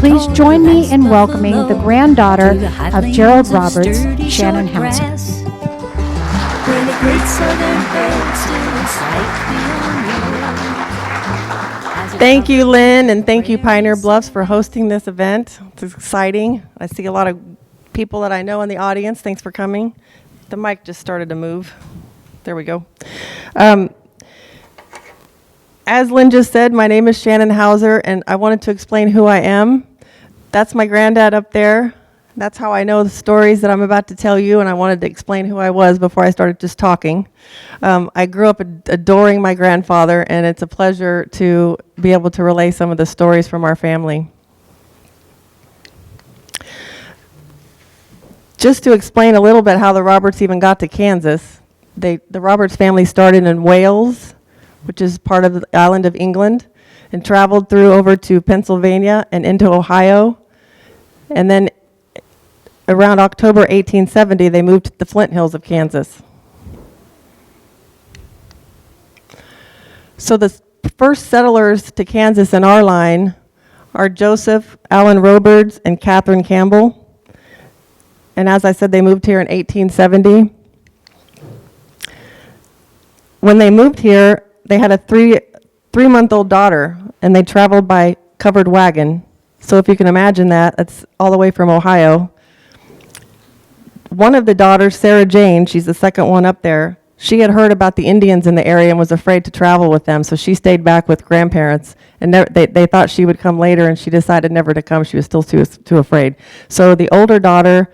Please join me in welcoming the granddaughter of Gerald Roberts, Shannan Hauser. Where the great southern hills still in sight beyond you. Thank you, Lynn, and thank you, Pioneer Bluffs, for hosting this event. It's exciting. I see a lot of people that I know in the audience. Thanks for coming. The mic just started to move. There we go. As Lynn just said, my name is Shannan Hauser, and I wanted to explain who I am. That's my granddad up there. That's how I know the stories that I'm about to tell you, and I wanted to explain who I was before I started just talking. I grew up adoring my grandfather, and it's a pleasure to be able to relay some of the stories from our family. Just to explain a little bit how the Roberts even got to Kansas, the Roberts family started in Wales, which is part of the island of England, and traveled through over to Pennsylvania and into Ohio. And then around October 1870, they moved to the Flint Hills of Kansas. So the first settlers to Kansas in our line are Joseph Allen Roberts and Catherine Campbell. And as I said, they moved here in 1870. When they moved here, they had a three-month-old daughter, and they traveled by covered wagon. So if you can imagine that, that's all the way from Ohio. One of the daughters, Sarah Jane, she's the second one up there, she had heard about the Indians in the area and was afraid to travel with them, so she stayed back with grandparents. And they thought she would come later, and she decided never to come. She was still too afraid. So the older daughter,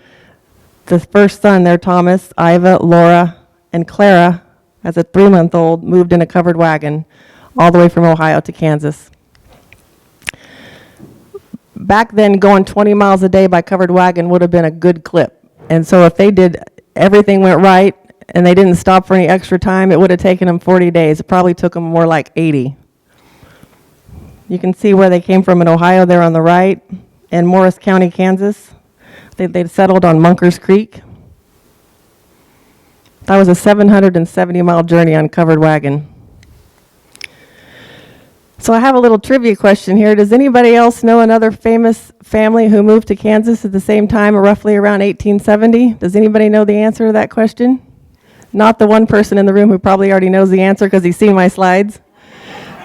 the first son there, Thomas, Iva, Laura, and Clara, as a 3-month-old, moved in a covered wagon all the way from Ohio to Kansas. Back then, going 20 miles a day by covered wagon would have been a good clip. And so if everything went right and they didn't stop for any extra time, it would have taken them 40 days. It probably took them more like 80. You can see where they came from in Ohio there on the right, and Morris County, Kansas. They settled on Munkers Creek. That was a 770-mile journey on covered wagon. So I have a little trivia question here. Does anybody else know another famous family who moved to Kansas at the same time, roughly around 1870? Does anybody know the answer to that question? Not the one person in the room who probably already knows the answer because he's seen my slides.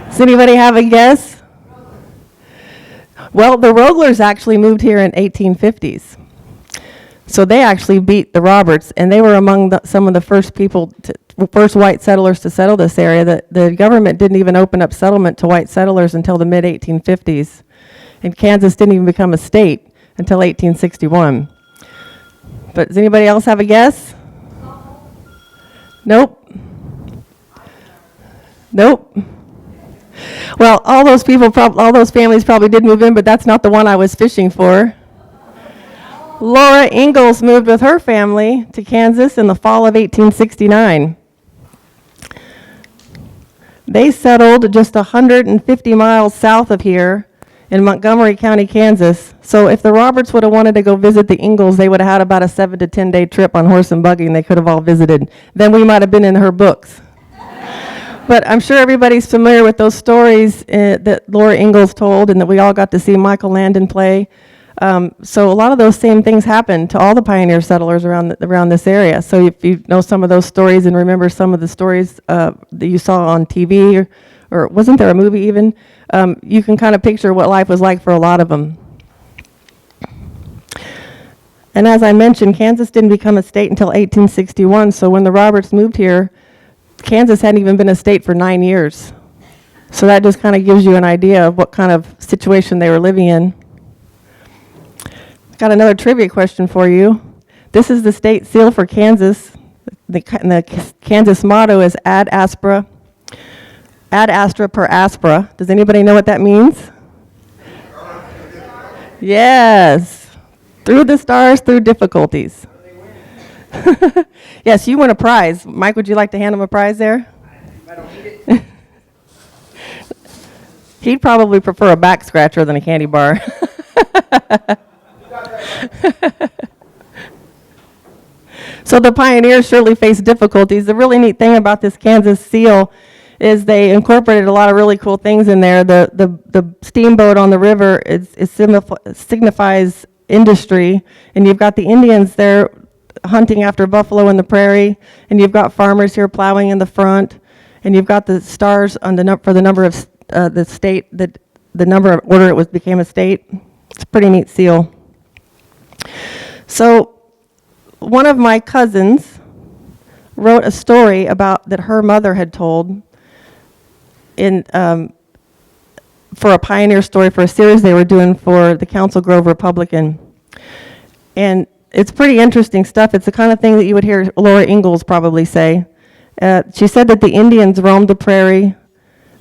Does anybody have a guess? Well, the Roglers actually moved here in 1850s. So they actually beat the Roberts, and they were among some of the first first white settlers to settle this area. The government didn't even open up settlement to white settlers until the mid-1850s. And Kansas didn't even become a state until 1861. But does anybody else have a guess? Nope. Nope. Well, all those families probably did move in, but that's not the one I was fishing for. Laura Ingalls moved with her family to Kansas in the fall of 1869. They settled just 150 miles south of here in Montgomery County, Kansas. So if the Roberts would have wanted to go visit the Ingalls, they would have had about a 7 to 10 day trip on horse and buggy, and they could have all visited. Then we might have been in her books. But I'm sure everybody's familiar with those stories that Laura Ingalls told, and that we all got to see Michael Landon play. So a lot of those same things happened to all the pioneer settlers around this area. So if you know some of those stories and remember some of the stories that you saw on TV, or wasn't there a movie even, you can kind of picture what life was like for a lot of them. And as I mentioned, Kansas didn't become a state until 1861. So when the Roberts moved here, Kansas hadn't even been a state for 9 years. So that just kind of gives you an idea of what kind of situation they were living in. Got another trivia question for you. This is the state seal for Kansas. The Kansas motto is ad astra per aspera. Does anybody know what that means? Yes. Through the stars, through difficulties. Yes, you win a prize. Mike, would you like to hand him a prize there? I don't need it. He'd probably prefer a back scratcher than a candy bar. So the pioneers surely faced difficulties. The really neat thing about this Kansas seal is they incorporated a lot of really cool things in there. The steamboat on the river signifies industry, and you've got the Indians there hunting after buffalo in the prairie, and you've got farmers here plowing in the front, and you've got the stars on for the number of the state, the number of order it became a state. It's a pretty neat seal. So one of my cousins wrote a story that her mother had told for a pioneer story for a series they were doing for the Council Grove Republican. And it's pretty interesting stuff. It's the kind of thing that you would hear Laura Ingalls probably say. She said that the Indians roamed the prairie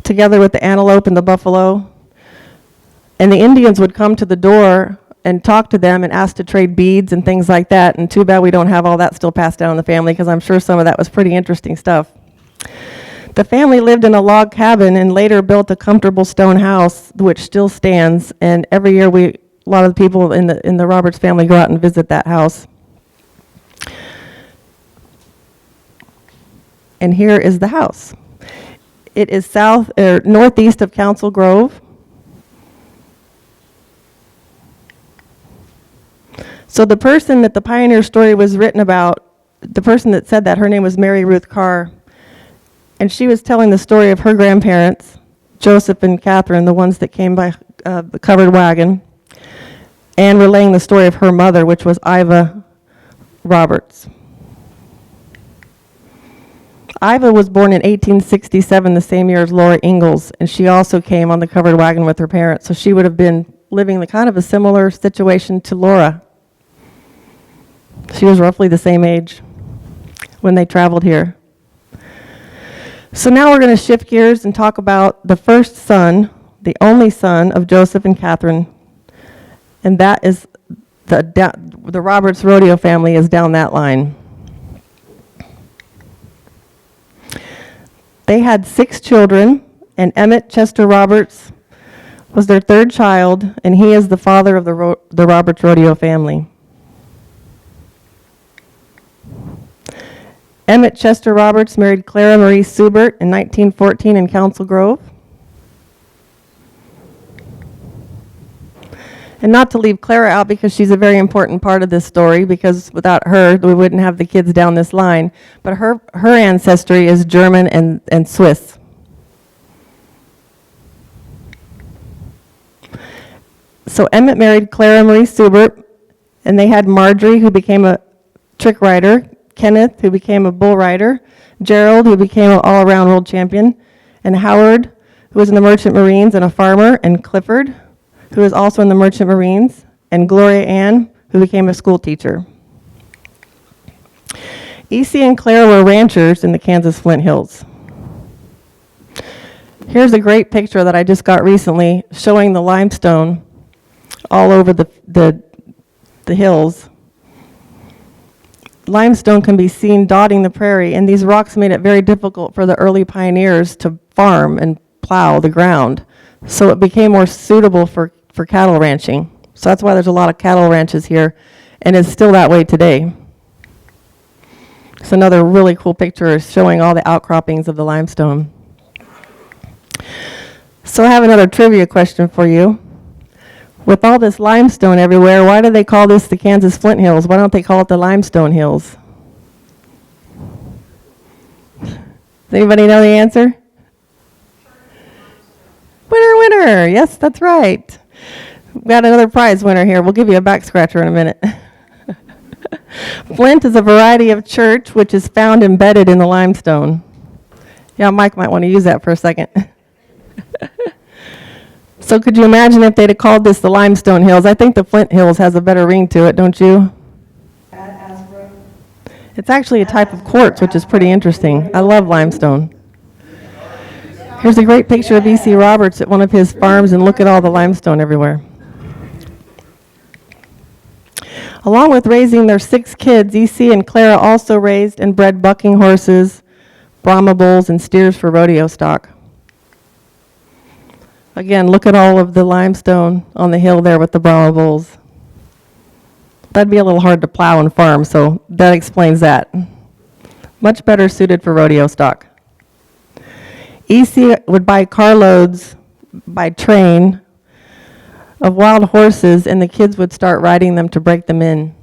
together with the antelope and the buffalo. And the Indians would come to the door and talk to them and ask to trade beads and things like that. And too bad we don't have all that still passed down in the family, because I'm sure some of that was pretty interesting stuff. The family lived in a log cabin and later built a comfortable stone house, which still stands. And every year a lot of the people in the Roberts family go out and visit that house. And here is the house. It is northeast of Council Grove. So the person that the pioneer story was written about, the person that said that, her name was Mary Ruth Carr. And she was telling the story of her grandparents, Joseph and Catherine, the ones that came by the covered wagon, and relaying the story of her mother, which was Iva Roberts. Iva was born in 1867, the same year as Laura Ingalls, and she also came on the covered wagon with her parents. So she would have been living the kind of a similar situation to Laura. She was roughly the same age when they traveled here. So now we're going to shift gears and talk about the first son, the only son of Joseph and Catherine, and that is the Roberts Rodeo family is down that line. They had 6 children, and Emmett Chester Roberts was their 3rd child, and he is the father of the Roberts Rodeo family. Emmett Chester Roberts married Clara Marie Subert in 1914 in Council Grove. And not to leave Clara out, because she's a very important part of this story, because without her, we wouldn't have the kids down this line. But her ancestry is German and Swiss. So Emmett married Clara Marie Subert, and they had Marjorie, who became a trick rider, Kenneth, who became a bull rider, Gerald, who became an all-around world champion, and Howard, who was in the Merchant Marines and a farmer, and Clifford, who is also in the Merchant Marines, and Gloria Ann, who became a school teacher. E.C. and Claire were ranchers in the Kansas Flint Hills. Here's a great picture that I just got recently showing the limestone all over the hills. Limestone can be seen dotting the prairie, and these rocks made it very difficult for the early pioneers to farm and plow the ground. So it became more suitable for cattle ranching. So that's why there's a lot of cattle ranches here, and it's still that way today. It's another really cool picture showing all the outcroppings of the limestone. So I have another trivia question for you. With all this limestone everywhere, why do they call this the Kansas Flint Hills? Why don't they call it the Limestone Hills? Does anybody know the answer? Winner. Yes, that's right. We've got another prize winner here. We'll give you a back scratcher in a minute. Flint is a variety of chert which is found embedded in the limestone. Yeah, Mike might want to use that for a second. So could you imagine if they'd have called this the Limestone Hills? I think the Flint Hills has a better ring to it, don't you? It's actually a type of quartz, which is pretty interesting. I love limestone. Here's a great picture of E.C. Roberts at one of his farms, and look at all the limestone everywhere. Along with raising their 6 kids, E.C. and Clara also raised and bred bucking horses, Brahma bulls, and steers for rodeo stock. Again, look at all of the limestone on the hill there with the Brahma bulls. That'd be a little hard to plow and farm, so that explains that. Much better suited for rodeo stock. EC would buy carloads by train of wild horses, and the kids would start riding them to break them in.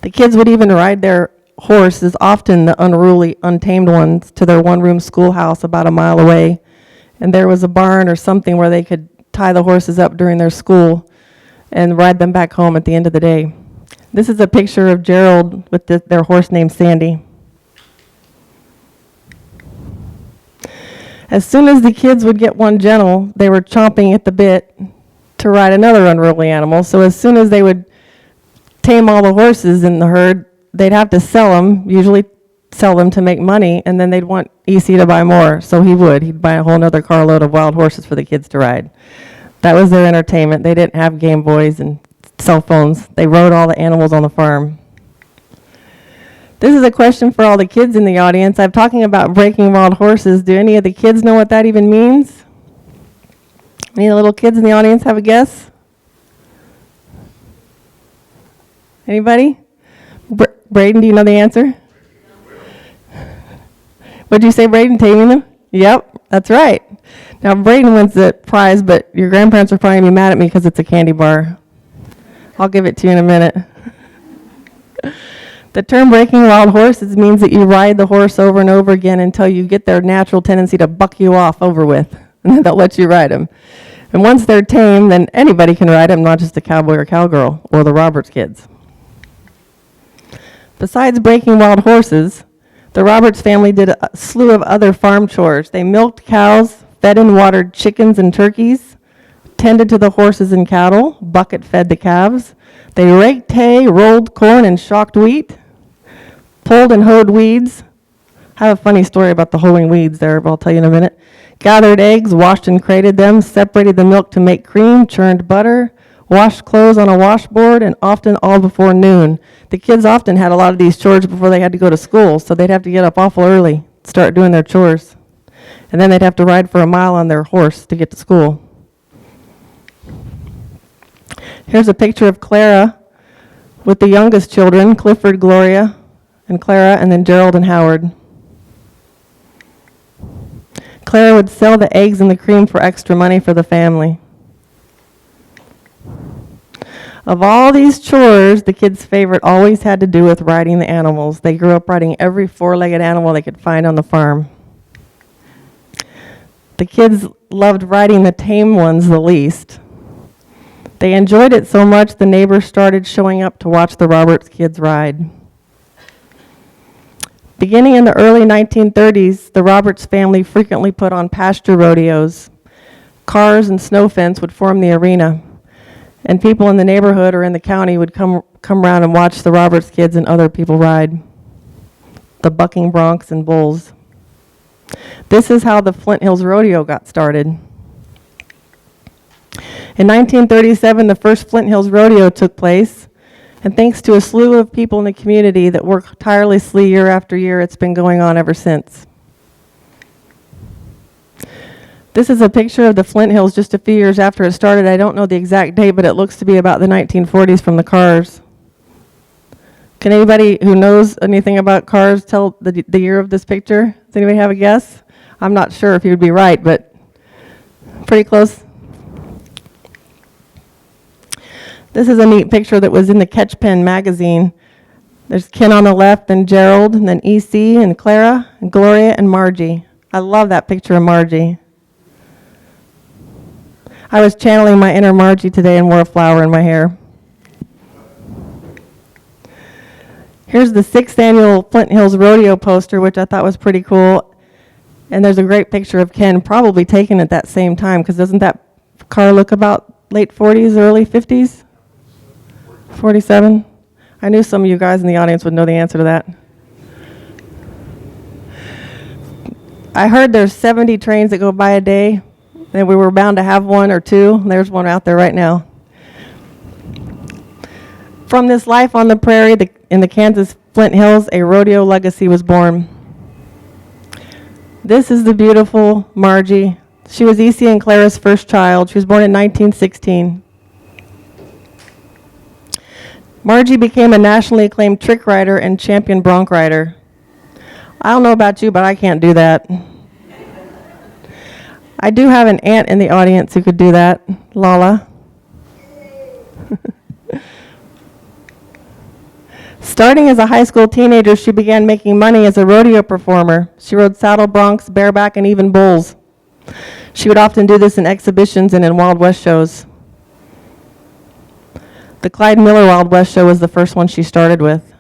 The kids would even ride their horses, often the unruly, untamed ones, to their one-room schoolhouse about a mile away. And there was a barn or something where they could tie the horses up during their school and ride them back home at the end of the day. This is a picture of Gerald with their horse named Sandy. As soon as the kids would get one gentle, they were chomping at the bit to ride another unruly animal. So as soon as they would tame all the horses in the herd, they'd have to sell them, usually sell them to make money, and then they'd want EC to buy more. So he'd buy a whole nother carload of wild horses for the kids to ride. That was their entertainment. They didn't have Game Boys and cell phones. They rode all the animals on the farm. This is a question for all the kids in the audience. I'm talking about breaking wild horses. Do any of the kids know what that even means? Any of the little kids in the audience have a guess? Anybody? Braden, do you know the answer? What'd you say, Braden? Taming them? Yep, that's right. Now, Braden wins the prize, but your grandparents are probably going to be mad at me because it's a candy bar. I'll give it to you in a minute. The term breaking wild horses means that you ride the horse over and over again until you get their natural tendency to buck you off over with, and then they'll let you ride them. And once they're tame, then anybody can ride them, not just a cowboy or cowgirl or the Roberts kids. Besides breaking wild horses, the Roberts family did a slew of other farm chores. They milked cows, fed and watered chickens and turkeys, tended to the horses and cattle, bucket fed the calves. They raked hay, rolled corn, and shocked wheat, pulled and hoed weeds. I have a funny story about the hoeing weeds there, but I'll tell you in a minute. Gathered eggs, washed and crated them, separated the milk to make cream, churned butter, washed clothes on a washboard, and often all before noon. The kids often had a lot of these chores before they had to go to school, so they'd have to get up awful early, start doing their chores. And then they'd have to ride for a mile on their horse to get to school. Here's a picture of Clara with the youngest children, Clifford, Gloria, and Clara, and then Gerald and Howard. Clara would sell the eggs and the cream for extra money for the family. Of all these chores, the kids' favorite always had to do with riding the animals. They grew up riding every four-legged animal they could find on the farm. The kids loved riding the tame ones the least. They enjoyed it so much the neighbors started showing up to watch the Roberts kids ride. Beginning in the early 1930s, the Roberts family frequently put on pasture rodeos. Cars and snow fence would form the arena, and people in the neighborhood or in the county would come around and watch the Roberts kids and other people ride the bucking broncs and bulls. This is how the Flint Hills Rodeo got started. In 1937, the first Flint Hills Rodeo took place, and thanks to a slew of people in the community that work tirelessly year after year, it's been going on ever since. This is a picture of the Flint Hills just a few years after it started. I don't know the exact date, but it looks to be about the 1940s from the cars. Can anybody who knows anything about cars tell the year of this picture? Does anybody have a guess? I'm not sure if you would be right, but pretty close. This is a neat picture that was in the Catch Pen magazine. There's Ken on the left, and Gerald, and then EC, and Clara, and Gloria, and Margie. I love that picture of Margie. I was channeling my inner Margie today and wore a flower in my hair. Here's the 6th annual Flint Hills Rodeo poster, which I thought was pretty cool. And there's a great picture of Ken, probably taken at that same time, because doesn't that car look about late 40s, early 50s? 47? I knew some of you guys in the audience would know the answer to that. I heard there's 70 trains that go by a day, and we were bound to have one or two. There's one out there right now. From this life on the prairie in the Kansas Flint Hills, a rodeo legacy was born. This is the beautiful Margie. She was EC and Clara's first child. She was born in 1916. Margie became a nationally acclaimed trick rider and champion bronc rider. I don't know about you, but I can't do that. I do have an aunt in the audience who could do that, Lala. Starting as a high school teenager, she began making money as a rodeo performer. She rode saddle broncs, bareback, and even bulls. She would often do this in exhibitions and in Wild West shows. The Clyde Miller Wild West show was the first one she started with.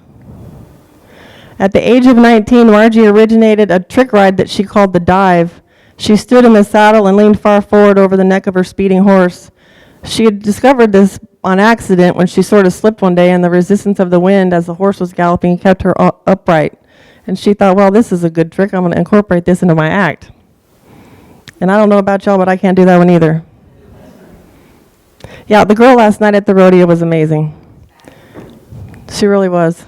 At the age of 19, Margie originated a trick ride that she called the dive. She stood in the saddle and leaned far forward over the neck of her speeding horse. She had discovered this on accident when she sort of slipped one day, and the resistance of the wind as the horse was galloping kept her upright. And she thought, well, this is a good trick. I'm going to incorporate this into my act. And I don't know about y'all, but I can't do that one either. Yeah, the girl last night at the rodeo was amazing. She really was.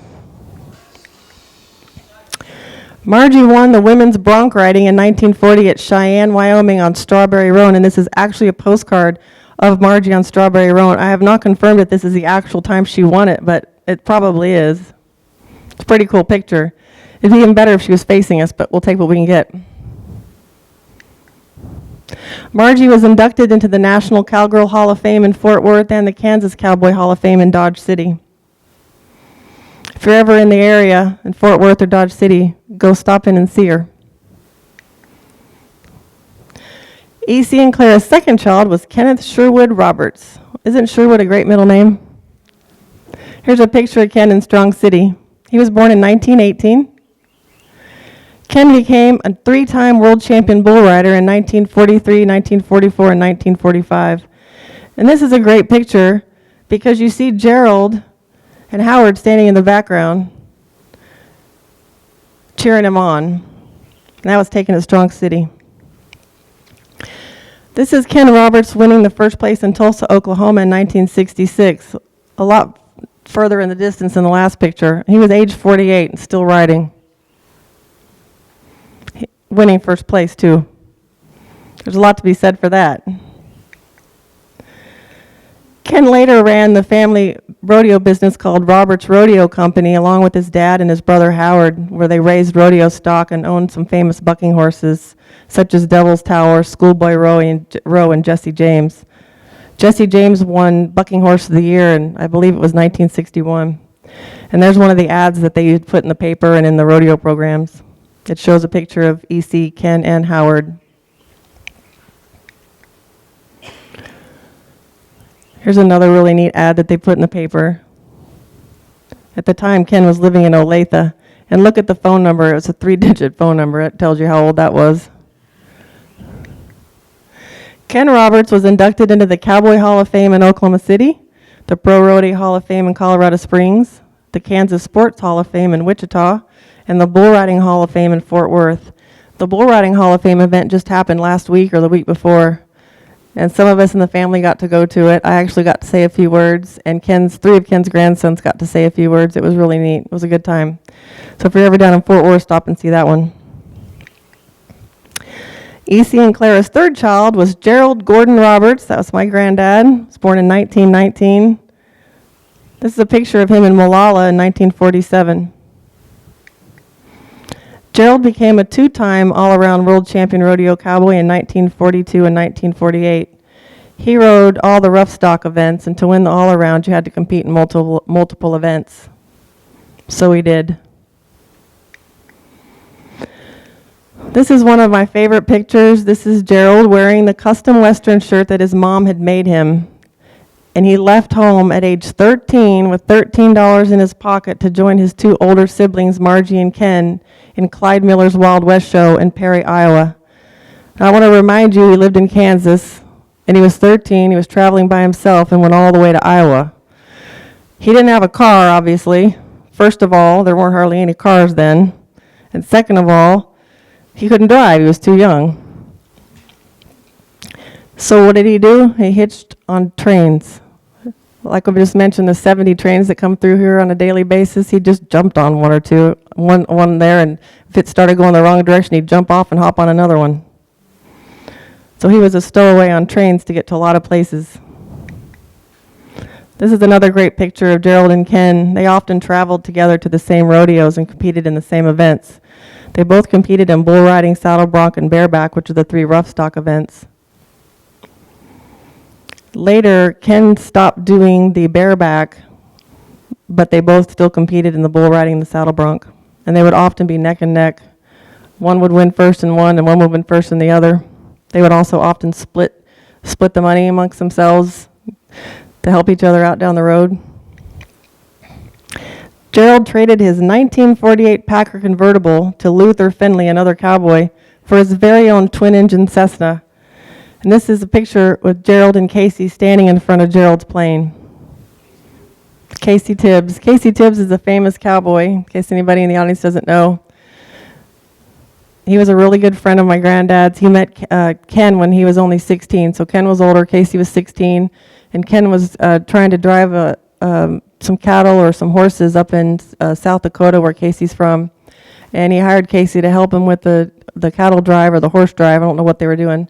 Margie won the women's bronc riding in 1940 at Cheyenne, Wyoming on Strawberry Roan, and this is actually a postcard of Margie on Strawberry Roan. I have not confirmed that this is the actual time she won it, but it probably is. It's a pretty cool picture. It'd be even better if she was facing us, but we'll take what we can get. Margie was inducted into the National Cowgirl Hall of Fame in Fort Worth and the Kansas Cowboy Hall of Fame in Dodge City. If you're ever in the area, in Fort Worth or Dodge City, go stop in and see her. E.C. and Clara's second child was Kenneth Sherwood Roberts. Isn't Sherwood a great middle name? Here's a picture of Ken in Strong City. He was born in 1918. Ken became a 3-time world champion bull rider in 1943, 1944, and 1945. And this is a great picture because you see Gerald and Howard standing in the background cheering him on. And that was taken at Strong City. This is Ken Roberts winning the first place in Tulsa, Oklahoma in 1966, a lot further in the distance than the last picture. He was age 48 and still riding. Winning first place, too. There's a lot to be said for that. Ken later ran the family rodeo business called Roberts Rodeo Company, along with his dad and his brother Howard, where they raised rodeo stock and owned some famous bucking horses, such as Devil's Tower, Schoolboy Rowe, and Jesse James. Jesse James won Bucking Horse of the Year, and I believe it was 1961. And there's one of the ads that they put in the paper and in the rodeo programs. It shows a picture of E.C., Ken, and Howard. Here's another really neat ad that they put in the paper. At the time, Ken was living in Olathe. And look at the phone number. It's a 3-digit phone number. It tells you how old that was. Ken Roberts was inducted into the Cowboy Hall of Fame in Oklahoma City, the Pro Rodeo Hall of Fame in Colorado Springs, the Kansas Sports Hall of Fame in Wichita, and the Bull Riding Hall of Fame in Fort Worth. The Bull Riding Hall of Fame event just happened last week or the week before, and some of us in the family got to go to it. I actually got to say a few words, and 3 of Ken's grandsons got to say a few words. It was really neat. It was a good time. So if you're ever down in Fort Worth, stop and see that one. E.C. and Clara's third child was Gerald Gordon Roberts. That was my granddad. He was born in 1919. This is a picture of him in Molalla in 1947. Gerald became a 2-time all-around world champion rodeo cowboy in 1942 and 1948. He rode all the rough stock events, and to win the all-around, you had to compete in multiple events. So he did. This is one of my favorite pictures. This is Gerald wearing the custom Western shirt that his mom had made him. And he left home at age 13 with $13 in his pocket to join his 2 older siblings, Margie and Ken, in Clyde Miller's Wild West show in Prairie, Iowa. Now, I want to remind you, he lived in Kansas, and he was 13. He was traveling by himself and went all the way to Iowa. He didn't have a car, obviously. First of all, there weren't hardly any cars then. And second of all, he couldn't drive. He was too young. So what did he do? He hitched on trains. Like I just mentioned, the 70 trains that come through here on a daily basis, he just jumped on one or two, one there, and if it started going the wrong direction, he'd jump off and hop on another one. So he was a stowaway on trains to get to a lot of places. This is another great picture of Gerald and Ken. They often traveled together to the same rodeos and competed in the same events. They both competed in bull riding, saddle bronc, and bareback, which are the 3 rough stock events. Later, Ken stopped doing the bareback, but they both still competed in the bull riding and the saddle bronc. And they would often be neck and neck. One would win first in one, and one would win first in the other. They would also often split the money amongst themselves to help each other out down the road. Gerald traded his 1948 Packer convertible to Luther Finley, another cowboy, for his very own twin-engine Cessna. And this is a picture with Gerald and Casey standing in front of Gerald's plane. Casey Tibbs. Casey Tibbs is a famous cowboy, in case anybody in the audience doesn't know. He was a really good friend of my granddad's. He met Ken when he was only 16. So Ken was older, Casey was 16, and Ken was trying to drive some cattle or some horses up in South Dakota, where Casey's from. And he hired Casey to help him with the cattle drive or the horse drive. I don't know what they were doing.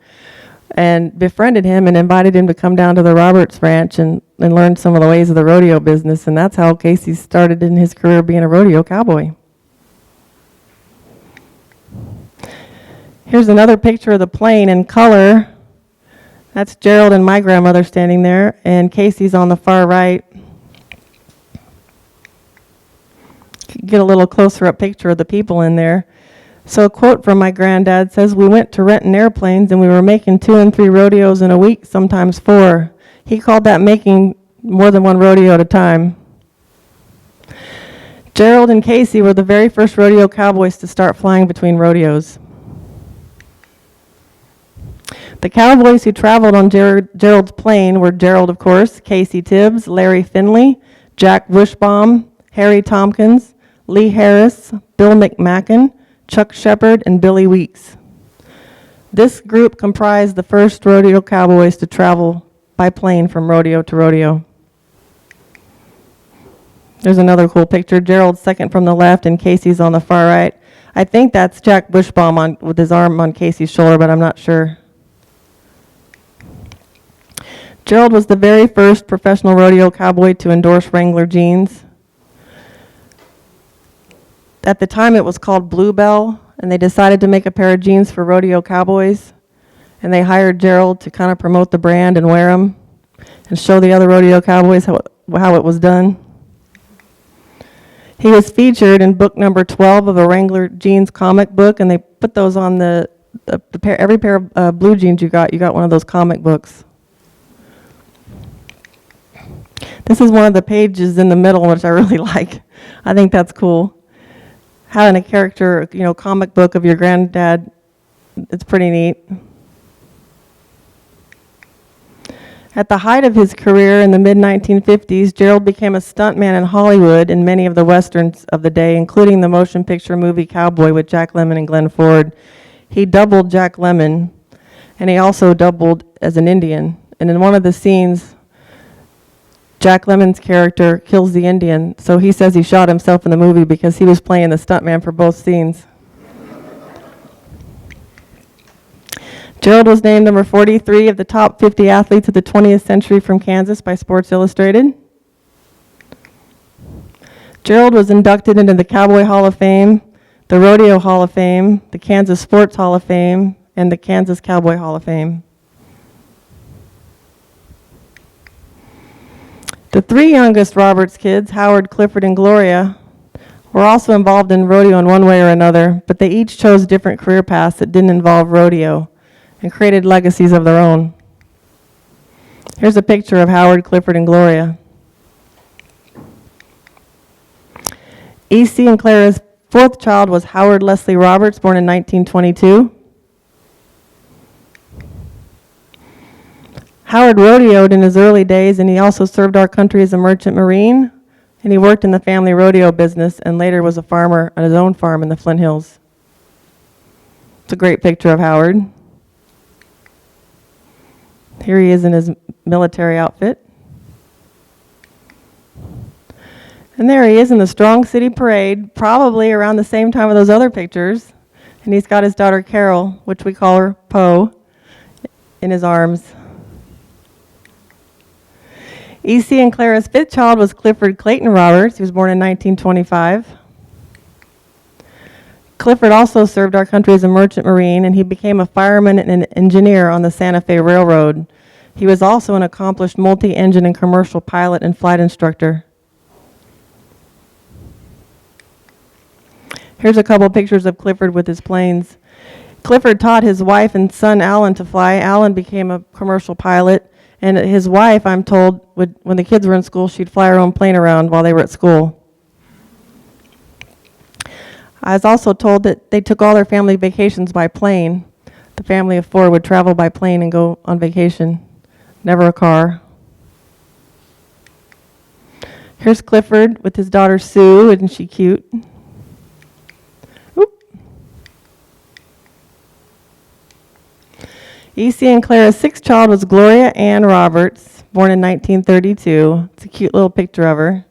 And befriended him and invited him to come down to the Roberts Ranch and learn some of the ways of the rodeo business. And that's how Casey started in his career being a rodeo cowboy. Here's another picture of the plane in color. That's Gerald and my grandmother standing there, and Casey's on the far right. Get a little closer up picture of the people in there. So a quote from my granddad says, "We went to renting airplanes and we were making 2 and 3 rodeos in a week, sometimes 4. He called that making more than one rodeo at a time. Gerald and Casey were the very first rodeo cowboys to start flying between rodeos. The cowboys who traveled on Gerald's plane were Gerald, of course, Casey Tibbs, Larry Finley, Jack Bushbaum, Harry Tompkins, Lee Harris, Bill McMacken, Chuck Shepard, and Billy Weeks. This group comprised the first rodeo cowboys to travel by plane from rodeo to rodeo. There's another cool picture. Gerald's second from the left and Casey's on the far right. I think that's Jack Bushbaum with his arm on Casey's shoulder, but I'm not sure. Gerald was the very first professional rodeo cowboy to endorse Wrangler jeans. At the time, it was called Bluebell, and they decided to make a pair of jeans for rodeo cowboys. And they hired Gerald to kind of promote the brand and wear them and show the other rodeo cowboys how it was done. He was featured in book number 12 of a Wrangler jeans comic book, and they put those on every pair of blue jeans you got one of those comic books. This is one of the pages in the middle, which I really like. I think that's cool. Having a character, comic book of your granddad, it's pretty neat. At the height of his career in the mid-1950s, Gerald became a stuntman in Hollywood in many of the westerns of the day, including the motion picture movie Cowboy with Jack Lemmon and Glenn Ford. He doubled Jack Lemmon, and he also doubled as an Indian. And in one of the scenes, Jack Lemmon's character kills the Indian, so he says he shot himself in the movie because he was playing the stuntman for both scenes. Gerald was named number 43 of the top 50 athletes of the 20th century from Kansas by Sports Illustrated. Gerald was inducted into the Cowboy Hall of Fame, the Rodeo Hall of Fame, the Kansas Sports Hall of Fame, and the Kansas Cowboy Hall of Fame. The 3 youngest Roberts kids, Howard, Clifford, and Gloria, were also involved in rodeo in one way or another, but they each chose different career paths that didn't involve rodeo and created legacies of their own. Here's a picture of Howard, Clifford, and Gloria. E.C. and Clara's 4th child was Howard Leslie Roberts, born in 1922. Howard rodeoed in his early days, and he also served our country as a merchant marine, and he worked in the family rodeo business and later was a farmer on his own farm in the Flint Hills. It's a great picture of Howard. Here he is in his military outfit. And there he is in the Strong City Parade, probably around the same time of those other pictures. And he's got his daughter Carol, which we call her Poe, in his arms. E.C. and Clara's 5th child was Clifford Clayton Roberts. He was born in 1925. Clifford also served our country as a merchant marine, and he became a fireman and an engineer on the Santa Fe Railroad. He was also an accomplished multi-engine and commercial pilot and flight instructor. Here's a couple pictures of Clifford with his planes. Clifford taught his wife and son Alan to fly. Alan became a commercial pilot, and his wife, I'm told, when the kids were in school, she'd fly her own plane around while they were at school. I was also told that they took all their family vacations by plane. The family of 4 would travel by plane and go on vacation, never a car. Here's Clifford with his daughter Sue. Isn't she cute? Oop. E.C. and Clara's sixth child was Gloria Ann Roberts, born in 1932. It's a cute little picture of her.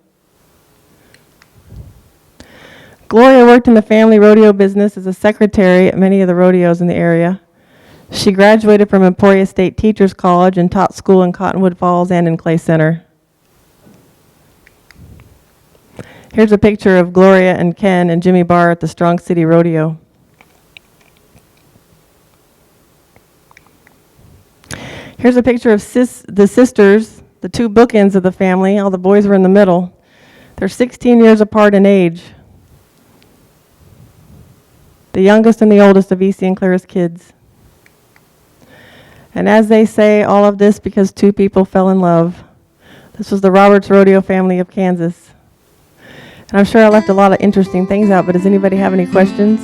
Gloria worked in the family rodeo business as a secretary at many of the rodeos in the area. She graduated from Emporia State Teachers College and taught school in Cottonwood Falls and in Clay Center. Here's a picture of Gloria and Ken and Jimmy Barr at the Strong City Rodeo. Here's a picture of the sisters, the 2 bookends of the family. All the boys were in the middle. They're 16 years apart in age. The youngest and the oldest of E.C. and Clara's kids. And as they say, all of this because 2 people fell in love. This was the Roberts Rodeo family of Kansas. And I'm sure I left a lot of interesting things out, but does anybody have any questions?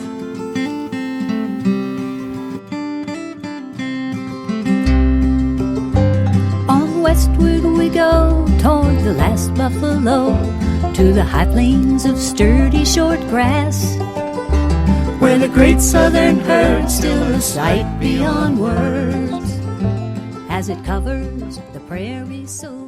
On westward we go toward the last buffalo, to the high plains of sturdy short grass, where the great southern herd still a sight beyond words, as it covers the prairie so